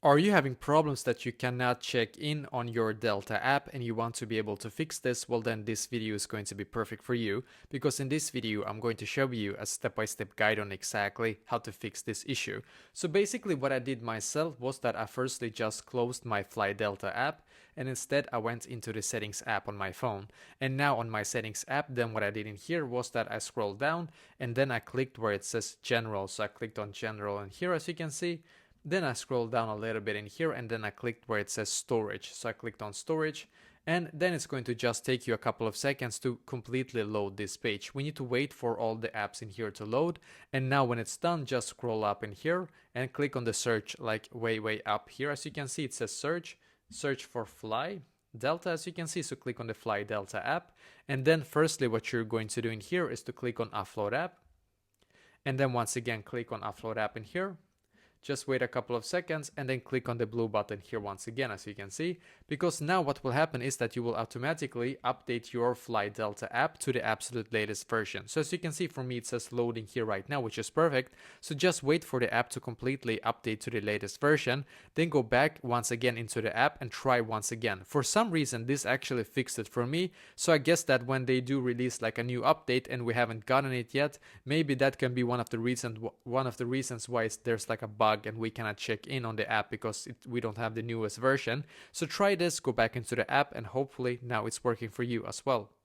Are you having problems that you cannot check in on your Delta app and you want to be able to fix this? Well, then this video is going to be perfect for you, because in this video I'm going to show you a step-by-step guide on exactly how to fix this issue. So basically what I did myself was that I firstly just closed my Fly Delta app, and instead I went into the settings app on my phone. And now on my settings app, then what I did in here was that I scrolled down and then I clicked where it says general. So I clicked on general, and here, as you can see, then I scrolled down a little bit in here and then I clicked where it says storage. So I clicked on storage, and then it's going to just take you a couple of seconds to completely load this page. We need to wait for all the apps in here to load. And now when it's done, just scroll up in here and click on the search, like way up here. As you can see, it says search for Fly Delta, as you can see. So click on the Fly Delta app. And then firstly, what you're going to do in here is to click on upload app. And then once again, click on upload app in here. Just wait a couple of seconds and then click on the blue button here once again, as you can see, because now what will happen is that you will automatically update your Fly Delta app to the absolute latest version. So as you can see, for me it says loading here right now, which is perfect. So just wait for the app to completely update to the latest version, then go back once again into the app and try once again. For some reason this actually fixed it for me, so I guess that when they do release like a new update and we haven't gotten it yet, maybe that can be one of the reasons why there's like a bug and we cannot check in on the app, because we don't have the newest version. So try this, go back into the app, and hopefully now it's working for you as well.